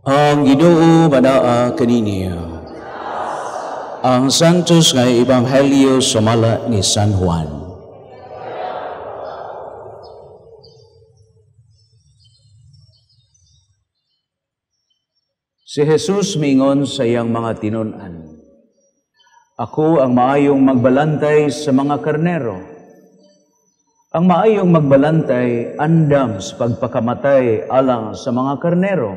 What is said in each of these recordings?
Ang Ginoo badaa kaniya. Ang santos nga ebanghelyo sumala ni San Juan. Si Jesus mingon sa iyang mga tinun-an, "Ako ang maayong magbalantay sa mga karnero. Ang maayong magbalantay andam sa pagpakamatay alang sa mga karnero.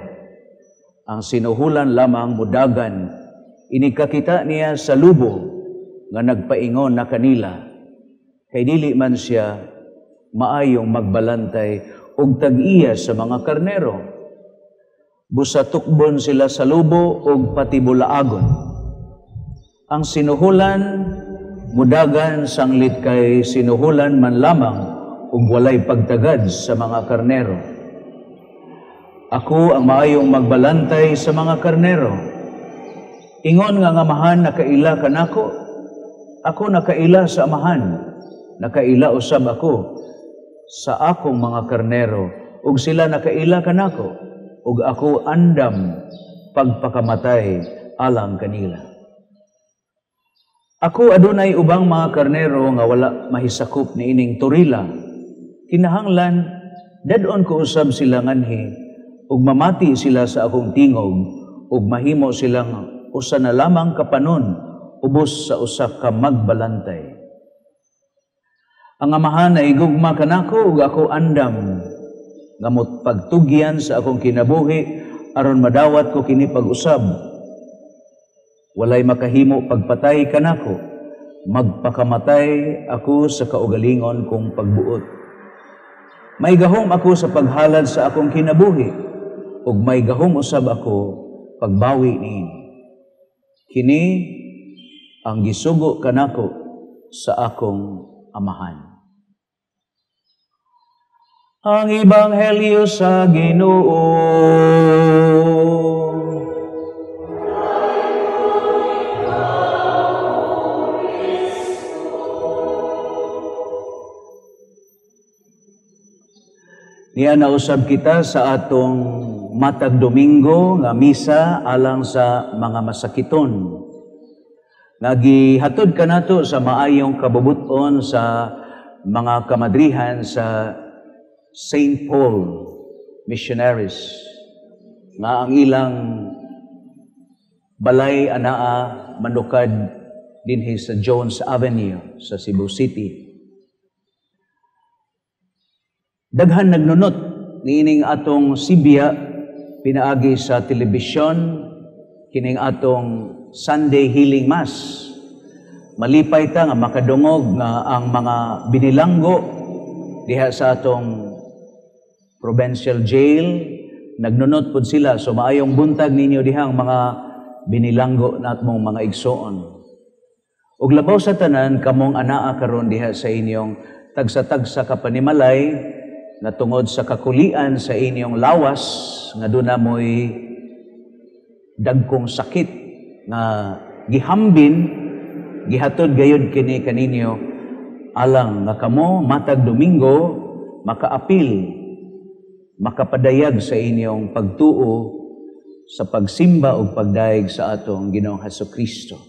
Ang sinuhulan lamang mudagan, inikakita niya sa lubo nga nagpaingon na kanila. Kay dili man siya maayong magbalantay og tag-iya sa mga karnero. Busatukbon sila sa lubo og patibulaagon. Ang sinuhulan mudagan sanglit kay sinuhulan man lamang ug walay pagtagad sa mga karnero. Ako ang maayong magbalantay sa mga karnero. Ingon nga amahan nakaila kanako, ako nakaila sa amahan, nakaila usab ako sa akong mga karnero, ug sila nakaila kanako, ug ako andam pagpakamatay alang kanila. Ako adunay ubang mga karnero nga wala mahisakop ni ining turila. Kinahanglan dadon ko usab sila nganhi, ug mamati sila sa akong tingog, ug mahimo silang usa na lamang kapanon ubos sa usa ka magbalantay. Ang amahan ay gugma kanako ug ako andam ngamot pagtugyan sa akong kinabuhi aron madawat ko kini pag-usab. Walay makahimo pagpatay kanako, magpakamatay ako sa kaugalingon kong pagbuot. May gahom ako sa paghalad sa akong kinabuhi, ug may gahom usab ako pagbawi niini. Kini ang gisugo kanako sa akong amahan." Ang Ebanghelyo sa Ginoo. Niya nausab kita sa atong matag Domingo nga misa alang sa mga masakiton. Nagihatod kanato sa maayong kabubuton sa mga kamadrihan sa St. Paul Missionaries nga ang ilang balay anaa manukad dinhi sa Jones Avenue sa Cebu City. Daghan nagnunot niining atong Sibya pinaagi sa telebisyon kining atong Sunday Healing Mass. Malipay ta nga makadungog nga ang mga binilanggo diha sa atong provincial jail nagnunot pud sila, so maayong buntag ninyo dihang mga binilanggo natmong mga igsoon. Ug labaw sa tanan kamong anaa karon diha sa inyong tagsa-tagsa ka panimalay na tungod sa kakulian sa inyong lawas nga doon na mo'y dagkong sakit nga gihambin, gihatod gayud kini kaninyo alang nga kamo matag Domingo makaapil, makapadayag sa inyong pagtuo sa pagsimba o pagdaig sa atong Ginoong Hesukristo.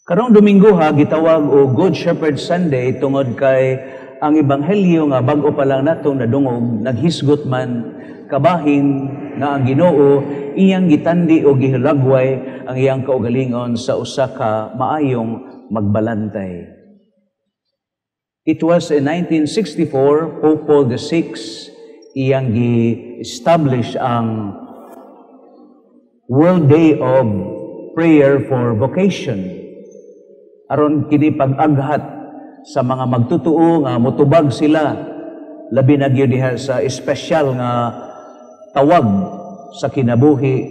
Karong Domingo gitawag o Good Shepherd Sunday tungod kay ang Ebanghelyo nga bag-o pa lang natong nadungog, naghisgot man kabahin nga ang Ginoo iyang gitandi o gihilagway ang iyang kaugalingon sa usa ka maayong magbalantay. It was in 1964, Pope Paul VI iyang gi-establish ang World Day of Prayer for Vocation. Aron kini pag-aghat sa mga magtutuo nga motubag sila labi na gyud diha sa espesyal nga tawag sa kinabuhi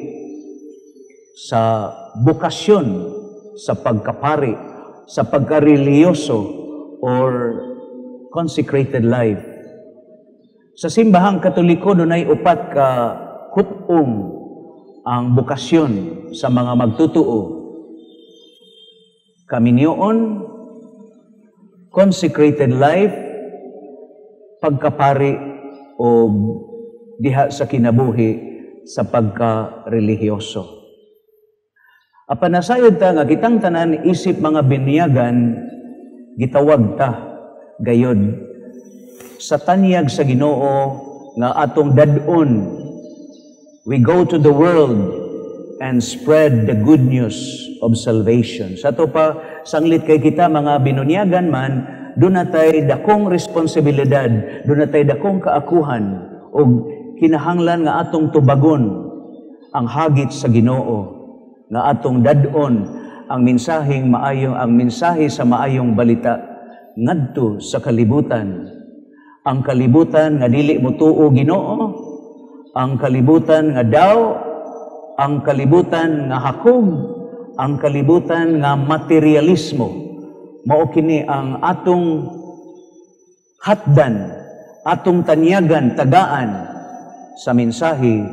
sa bukasyon sa pagkapari, sa pagkareliyoso or consecrated life. Sa simbahang Katoliko dunay upat ka hutong ang bukasyon sa mga magtutuo. Kaminyoon, consecrated life, pagkapari o diha sa kinabuhi sa pagka-relihiyoso. Apan nasayod ta nga kitang tanan isip mga binyagan, gitawag ta gayod sa tanyag sa Ginoo nga atong dadon. We go to the world and spread the good news of salvation. Sa to pa, sanglit kay kita mga binunyagan man, doon natay dakong responsibilidad, doon natay dakong kaakuhan, o kinahanglan nga atong tubagon ang hagit sa Ginoo, nga atong dadon ang mensaheng maayong, ang mensahe sa maayong balita ngadto sa kalibutan. Ang kalibutan nga dili motuo Ginoo, ang kalibutan nga daw, ang kalibutan nga hakog, ang kalibutan nga materialismo. Mao kini ang atong hatdan, atong tanyagan, tagaan sa mensahe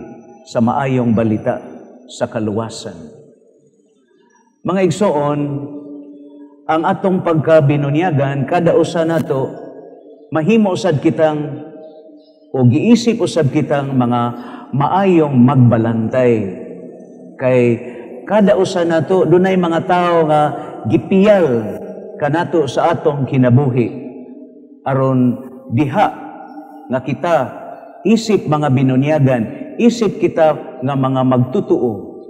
sa maayong balita sa kaluwasan. Mga igsoon, ang atong pagkabinunyagan, kada usa nato, mahimo usad kitang o giisip usad kitang mga maayong magbalantay. Kay kada usa nato dunay mga tao nga gipiyal kanato sa atong kinabuhi aron diha nga kita isip mga binunyagan, isip kita nga mga magtutuo,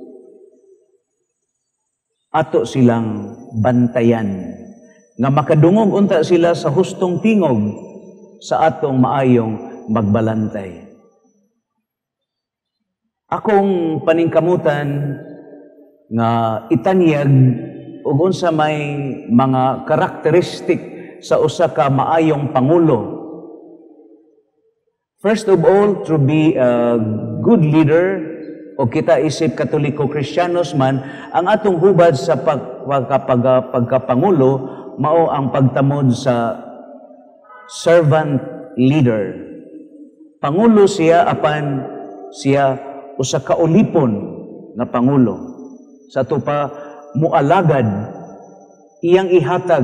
ato silang bantayan nga makadungog unta sila sa hustong tingog sa atong maayong magbalantay. Akong paningkamutan nga itanyag ug unsa may mga karakteristik sa usa ka maayong pangulo. First of all, to be a good leader, o kita isip Katoliko Kristiyanos man, ang atong hubad sa pagkapangulo mao ang pagtamod sa servant leader. Pangulo siya apan siya usa ka ulipon nga pangulo. Sa to pa mualagad, iyang ihatag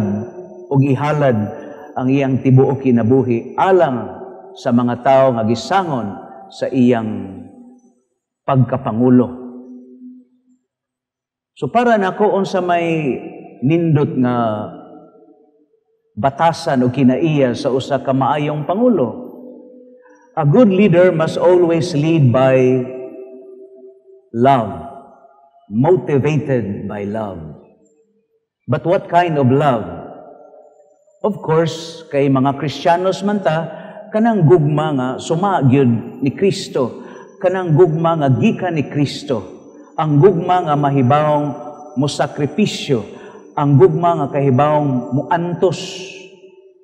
o ihalad ang iyang tibuok kinabuhi alang sa mga tao nga gisangon sa iyang pagkapangulo. So para nako unsa may nindot nga batasan o kinaiya sa usa ka maayong pangulo. A good leader must always lead by love, motivated by love. But what kind of love? Of course, kay mga Kristiyanos man ta, kanang gugma nga sumagyod ni Kristo, kanang gugma nga gikan ni Kristo, ang gugma nga mahibawong mosakripisyo, ang gugma nga kahibawong muantos.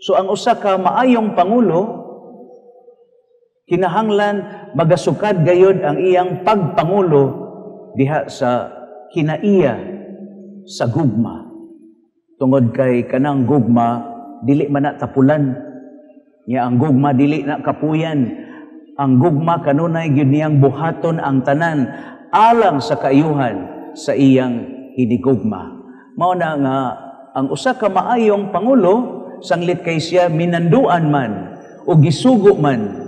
So ang usa ka maayong pangulo, kinahanglan magasukad gayod ang iyang pagpangulo diha sa kinaiya sa gugma. Tungod kay kanang gugma dili man na tapulan. Nya ang gugma dili na kapuyan. Ang gugma kanunay gyud niyang buhaton ang tanan alang sa kaayuhan sa iyang hinigugma. Mao na nga ang usa ka maayong pangulo sanglit kay siya minanduan man o gisugo man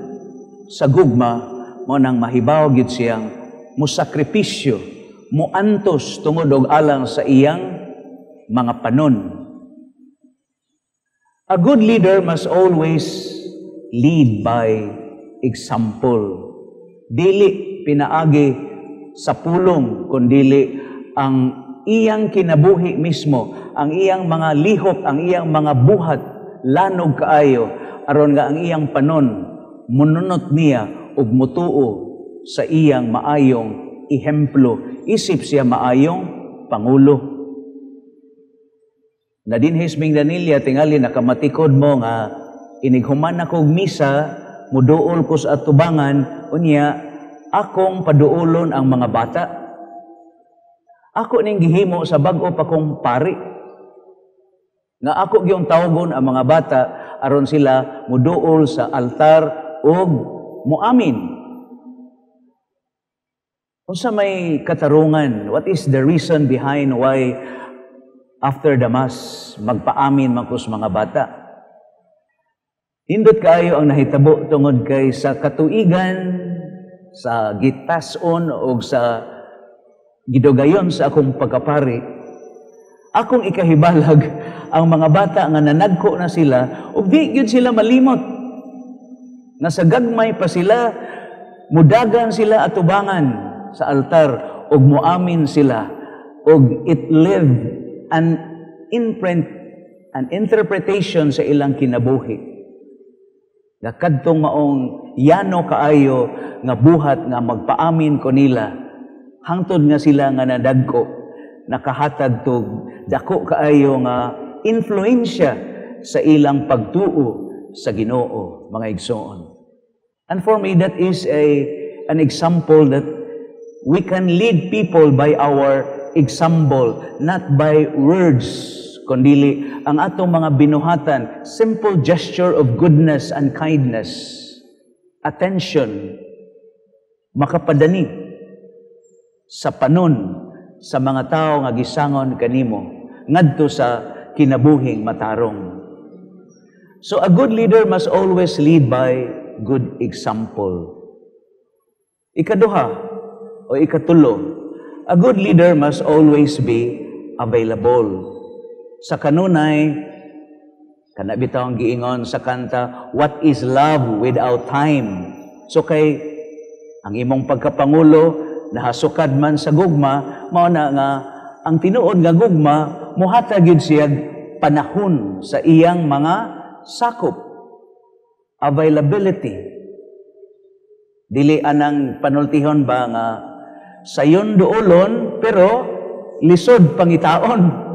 sa gugma, mo nang mahibaw gyud siyang musakripisyo, muantos tungod og alang sa iyang mga panon. A good leader must always lead by example. Dili pinaagi sa pulong, kundili ang iyang kinabuhi mismo, ang iyang mga lihok, ang iyang mga buhat, lanog kaayo, aron nga ang iyang panon mununot niya ug mutuo sa iyang maayong ihemplo, isip siya maayong pangulo. Nadinhis ming Danilya tingali nakamatikod mo nga inighuman ako og misa, muduol ko sa atubangan, unya akong paduolon ang mga bata. Ako ning gihimo sa bag-o pa kong pari. Nga ako gyung tawgon ang mga bata aron sila muduol sa altar og muamin. Unsa may katarungan? What is the reason behind why after the Mass magpaamin man kus mga bata? Indot kaayo ang nahitabo tungod kay sa katuigan sa gitason o sa gidugayon sa akong pagkapari, akong ikahibalag ang mga bata nga nanagko na sila ug di gyud sila malimot. Nasa gagmay pa sila, mudagan sila atubangan sa altar ug muamin sila ug it lived an imprint, an interpretation sa ilang kinabuhi. Nga kadtong maong yano kaayo nga buhat nga magpaamin ko nila, hangtod nga sila nga nadagko, nakahatag tog dako kaayo nga influensya sa ilang pagtuo sa Ginoo, mga igsoon. And for me, that is an example that we can lead people by our example, not by words, kundili ang atong mga binuhatan, simple gesture of goodness and kindness, attention, makapadani sa panon sa mga tao nga gisangon kanimo ngadto sa kinabuhing matarong. So a good leader must always lead by good example. Ikaduha o ikatulo, a good leader must always be available. Sa kanunay, kana bitaw ang giingon sa kanta, what is love without time? So kay ang imong pagkapangulo nahasukad man sa gugma, mao na nga ang tinuod nga gugma muhatag gyud siya panahon sa iyang mga sakop. Availability. Dili anang panultihon ba nga sayon duolon pero lisod pangitaon.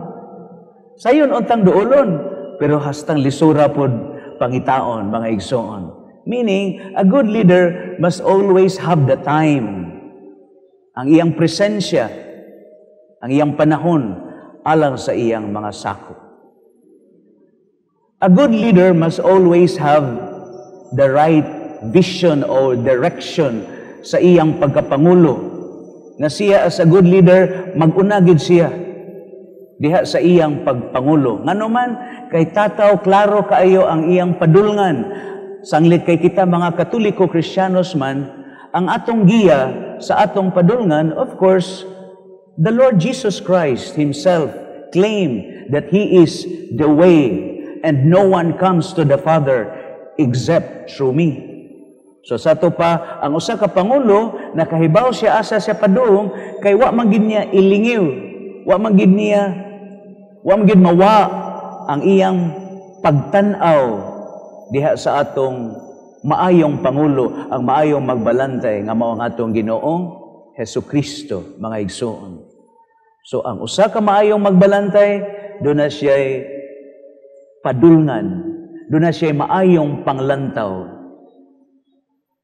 Sayon untang duolon pero hastang lisura pod pangitaon, mga igsoon. Meaning, a good leader must always have the time. Ang iyang presensya, ang iyang panahon alang sa iyang mga sakop. A good leader must always have the right vision or direction sa iyang pagkapangulo. Nga siya as a good leader, mag-una gid siya diha sa iyang pagpangulo. Ngano man, kay tataw, klaro kaayo ang iyang padulngan. Sanglit kay kita mga Katoliko, Kristiyanos man, ang atong giya sa atong padulngan, of course, the Lord Jesus Christ Himself claimed that He is the way and no one comes to the Father except through me. So sa to pa, ang usa ka pangulo, nakahibaw siya asa siya padung, kay wa man gid niya ilingiw, wa man gid mawa ang iyang pagtan-aw diha sa atong maayong pangulo, ang maayong magbalantay nga mao ang atong Ginoong Hesukristo, mga igsoon. So ang usa ka maayong magbalantay, doon na siya'y padulngan, doon na siya'y maayong panglantaw.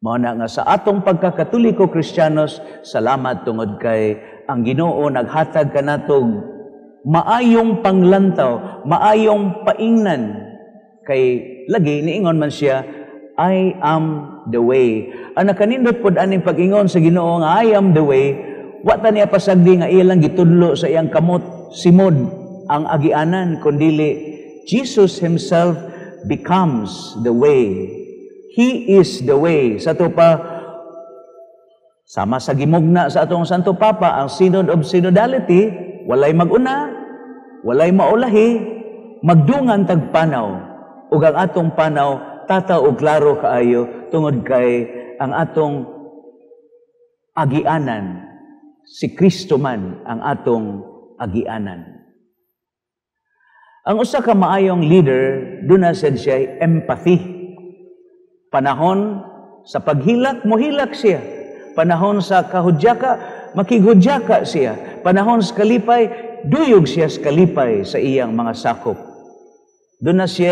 Mao na nga sa atong pagkakatoliko Kristiyanos, salamat tungod kay ang Ginoo naghatag kanatog maayong panglantaw, maayong paingnan. Kay lagi niingon man siya, I am the way. Ang nakanindot pod aning pag-ingon sa Ginoo nga I am the way, wa ta niya pasagdi nga ilang gitudlo sa iyang kamot simod ang agianan, kundili Jesus Himself becomes the way. He is the way. Sa to pa, sama sa gimugna sa atong Santo Papa, ang Synod of Synodality, walay maguna, walay maulahi, magdungan tagpanaw. Ug ang atong panaw, tataw og klaro kaayo, tungod kay ang atong agianan, si Kristo man ang atong agianan. Ang usa ka maayong leader, doon na siya empathy. Panahon sa paghilak, mohilak siya. Panahon sa kahudyaka, makighudyaka siya. Panahon sa kalipay, duyog siya sa kalipay sa iyang mga sakop. Doon na siya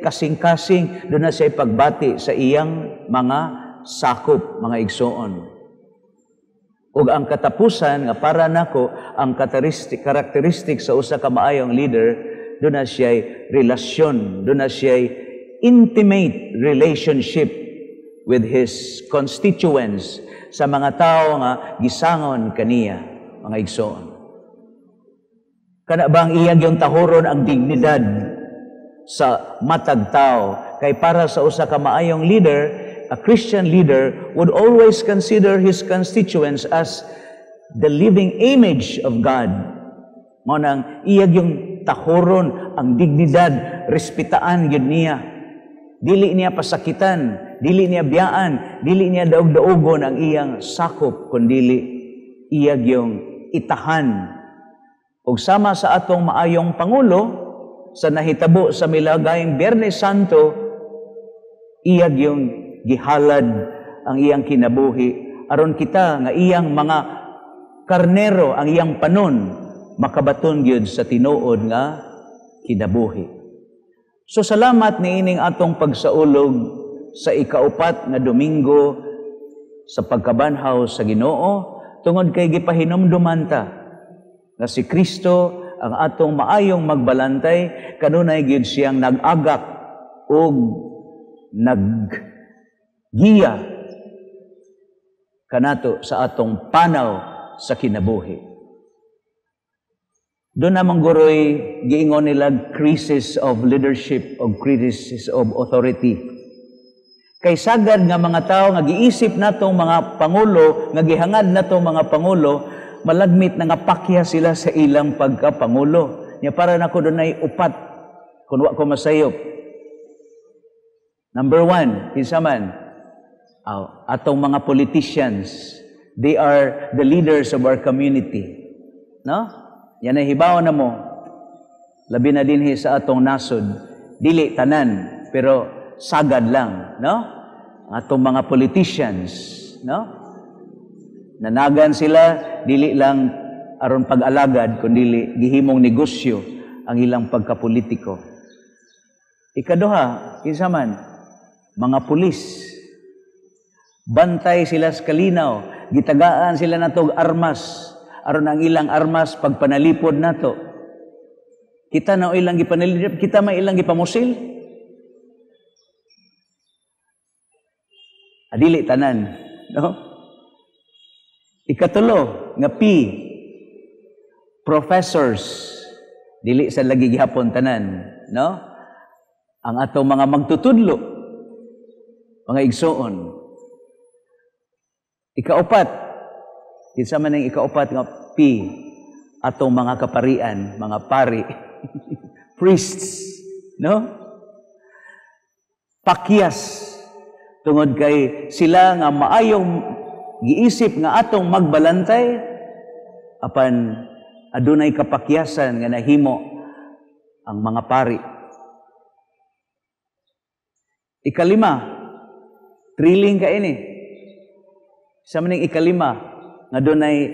kasing-kasing, doon na siya pagbati sa iyang mga sakop, mga igsoon. Ug ang katapusan nga para nako, ang karakteristik sa usa ka maayong leader, doon na siya relasyon, doon na siya intimate relationship with his constituents, sa mga tao nga gisangon kaniya, mga igsoon. Kana bang iyang yung tahoron ang dignidad sa matag tao, kay para sa usa ka maayong leader, a Christian leader would always consider his constituents as the living image of God. Mo nang iyag yung tahoron, ang dignidad, respitaan yun niya. Dili niya pasakitan, dili niya biyaan, dili niya daog-daogon ang iyang sakop, kundili iyag yung itahan. Ug sama sa atong maayong Pangulo, sa nahitabo sa milagayng Biyernes Santo, iyag yung gihalad ang iyang kinabuhi. Aron kita nga iyang mga karnero, ang iyang panon, makabaton gyud sa tinuod nga kinabuhi. So salamat niining atong pagsaulog sa ikaupat nga Domingo sa pagkabanhaw sa Ginoo, tungod kay gipahinumduman ta nga si Kristo ang atong maayong magbalantay, kanunay gyud siyang nag-agak ug naggiya kanato sa atong panaw sa kinabuhi. Doon namang guroy, giingon nila crisis of leadership o crisis of authority. Kay sagad nga mga tao nga giisip natong mga pangulo, nga gihangad natong mga pangulo, malagmit na nga pakya sila sa ilang pagkapangulo. Nya para nako dunay upat kun wa ko masayop. Number 1, kinsa man? Atong mga politicians, they are the leaders of our community. No? Yan ay hibaw na mo. Labi na dinhi sa atong nasod. Dili tanan, pero sagad lang, no? Atong mga politicians, no? Nanagan sila, dili lang aron pag-alagad, kundi gihimong negosyo ang ilang pagkapolitiko. Ikaduha, kinsa man? Mga pulis. Bantay sila sa kalinaw, gitagaan sila natog armas, aron ang ilang armas pagpanalipod nato. Kita na ilang gipanalipod, kita may ilang gipamusil. Adili tanan, no? Ikatulo, nga P, professors, dili sa lagi gihapon tanan, no? Ang atong mga magtutudlo, mga igsoon. Ikaupat, kinsa man ang ikaupat nga P, atong mga kaparian, mga pari, priests, no? Pakyas, tungod kay sila nga maayong giisip nga atong magbalantay, apan adunay kapakyasan nga nahimo ang mga pari. Ikalima, thrilling ka ini. Sa maning ikalima, nga dunay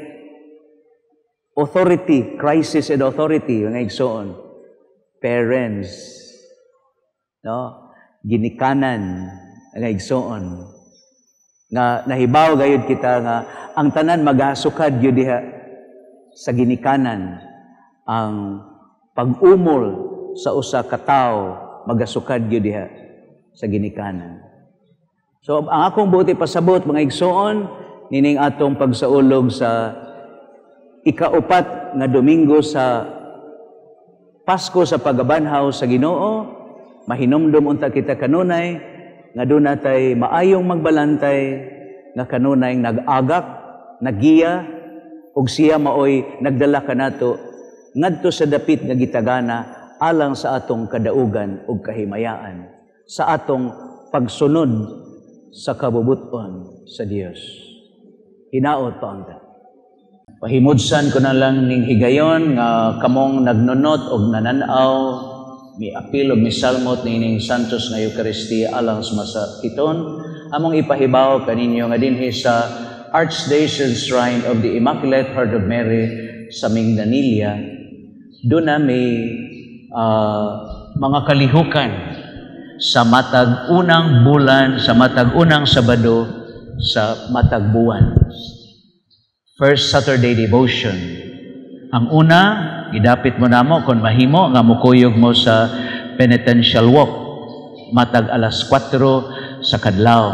authority, crisis and authority, nga igsoon. Parents, no? Ginikanan, nga igsoon. Nga nahibaw gayud kita nga ang tanan magasukad gyud diha sa ginikanan, ang pag-umol sa usa ka tawo magasukad gyud diha sa ginikanan. So ang akong buti pasabot mga igsoon, nining atong pagsaulog sa ikaupat nga Domingo sa Pasko sa pagabanhaw sa Ginoo, mahinumdum unta kita kanunay nga doon natay maayong magbalantay nga kanunay nag-agak, naggiya, ug siya maoy nagdala kanato ngadto sa dapit nga gitagana alang sa atong kadaugan ug kahimayaan, sa atong pagsunod sa kabubuton sa Dios. Hinaot pa unta. Pahimudsan ko na lang ning higayon nga kamong nagnunot og nananaw, miapil og misalmot nining santos nga Eucharistia alang sa masakiton, among ipahibaw kaninyo nga dinhi sa Archdiocese Shrine of the Immaculate Heart of Mary sa Mindanilla. Doon na may mga kalihukan sa matag unang bulan, sa matag unang Sabado, sa matag buwan. First Saturday devotion. Ang una, idapit mo namo kung mahimo nga mukuyog mo sa penitential walk. Matag alas 4 sa kadlaw.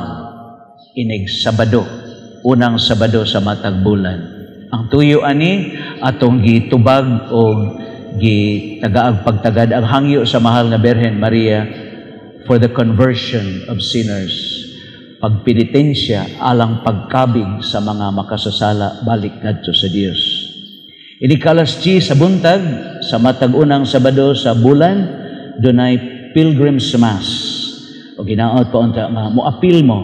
Inig Sabado. Unang Sabado sa matag bulan. Ang tuyo ani atong gitubag o gitagaag pagtagad ang hangyo sa mahal nga Birhen Maria for the conversion of sinners. pagpenitensya alang pagkabig sa mga makasasala balik ngadto sa Dios. Ini kalas 10 sa buntag sa matag unang Sabado sa bulan dunay Pilgrim's Mass. O ginaot pa unta nga moapil mo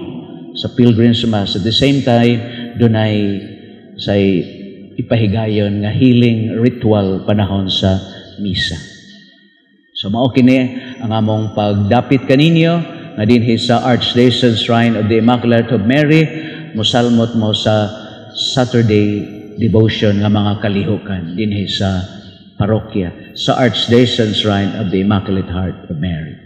sa Pilgrim's Mass. At the same time dunay say ipahigayon nga healing ritual panahon sa misa. So mao kini ang among pagdapit kaninyo nga dinhi sa Archdiocese Shrine of the Immaculate of Mary, mosalmot mo sa Saturday devotion nga mga kalihukan dinhi sa parokya sa Archdiocese Shrine of the Immaculate Heart of Mary.